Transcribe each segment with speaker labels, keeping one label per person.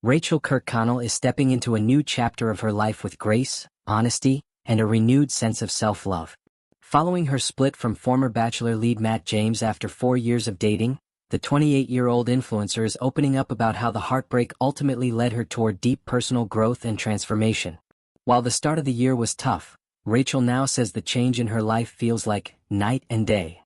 Speaker 1: Rachael Kirkconnell is stepping into a new chapter of her life with grace, honesty, and a renewed sense of self-love. Following her split from former Bachelor lead Matt James after 4 years of dating, the 28-year-old influencer is opening up about how the heartbreak ultimately led her toward deep personal growth and transformation. While the start of the year was tough, Rachael now says the change in her life feels like night and day.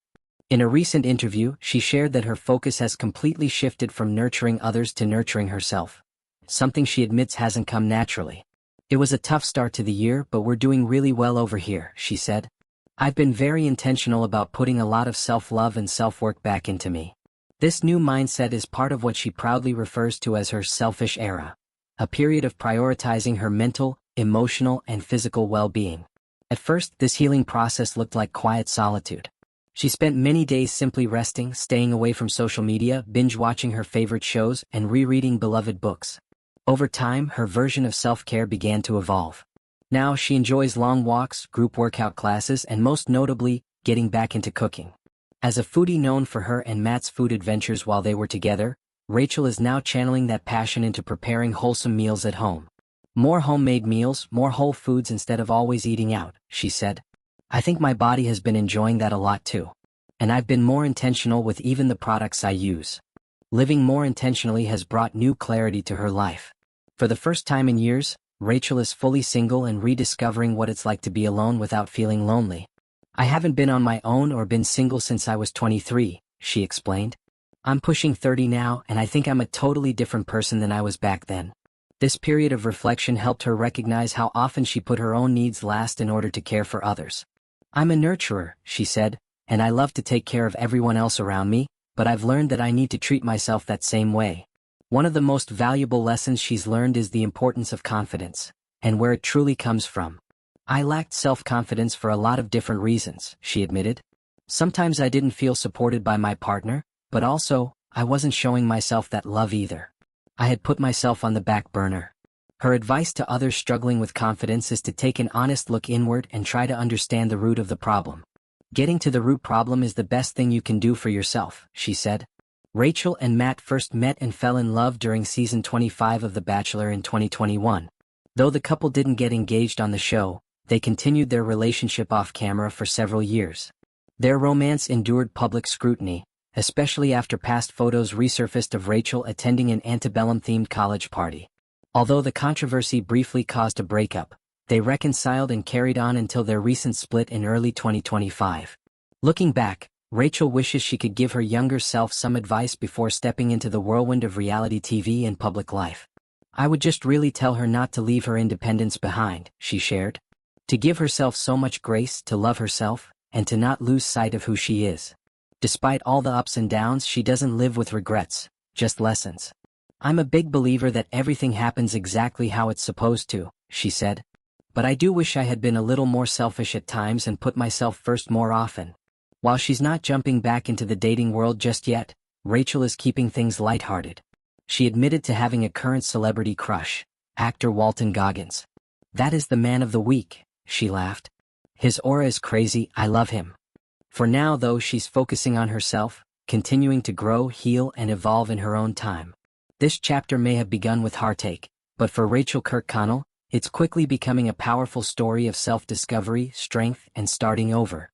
Speaker 1: In a recent interview, she shared that her focus has completely shifted from nurturing others to nurturing herself, something she admits hasn't come naturally. "It was a tough start to the year, but we're doing really well over here," she said. "I've been very intentional about putting a lot of self-love and self-work back into me." This new mindset is part of what she proudly refers to as her selfish era, a period of prioritizing her mental, emotional, and physical well-being. At first, this healing process looked like quiet solitude. She spent many days simply resting, staying away from social media, binge-watching her favorite shows, and rereading beloved books. Over time, her version of self-care began to evolve. Now she enjoys long walks, group workout classes, and most notably, getting back into cooking. As a foodie known for her and Matt's food adventures while they were together, Rachael is now channeling that passion into preparing wholesome meals at home. "More homemade meals, more whole foods instead of always eating out," she said. "I think my body has been enjoying that a lot too. And I've been more intentional with even the products I use." Living more intentionally has brought new clarity to her life. For the first time in years, Rachael is fully single and rediscovering what it's like to be alone without feeling lonely. "I haven't been on my own or been single since I was 23, she explained. "I'm pushing 30 now, and I think I'm a totally different person than I was back then." This period of reflection helped her recognize how often she put her own needs last in order to care for others. "I'm a nurturer," she said, "and I love to take care of everyone else around me, but I've learned that I need to treat myself that same way." One of the most valuable lessons she's learned is the importance of confidence, and where it truly comes from. "I lacked self-confidence for a lot of different reasons," she admitted. "Sometimes I didn't feel supported by my partner, but also, I wasn't showing myself that love either. I had put myself on the back burner." Her advice to others struggling with confidence is to take an honest look inward and try to understand the root of the problem. "Getting to the root problem is the best thing you can do for yourself," she said. Rachael and Matt first met and fell in love during season 25 of The Bachelor in 2021. Though the couple didn't get engaged on the show, they continued their relationship off-camera for several years. Their romance endured public scrutiny, especially after past photos resurfaced of Rachael attending an antebellum-themed college party. Although the controversy briefly caused a breakup, they reconciled and carried on until their recent split in early 2025. Looking back, Rachael wishes she could give her younger self some advice before stepping into the whirlwind of reality TV and public life. "I would just really tell her not to leave her independence behind," she shared. "To give herself so much grace, to love herself, and to not lose sight of who she is. Despite all the ups and downs, she doesn't live with regrets, just lessons. I'm a big believer that everything happens exactly how it's supposed to," she said. "But I do wish I had been a little more selfish at times and put myself first more often." While she's not jumping back into the dating world just yet, Rachael is keeping things lighthearted. She admitted to having a current celebrity crush, actor Walton Goggins. "That is the man of the week," she laughed. "His aura is crazy, I love him." For now though, she's focusing on herself, continuing to grow, heal, and evolve in her own time. This chapter may have begun with heartache, but for Rachael Kirkconnell, it's quickly becoming a powerful story of self-discovery, strength, and starting over.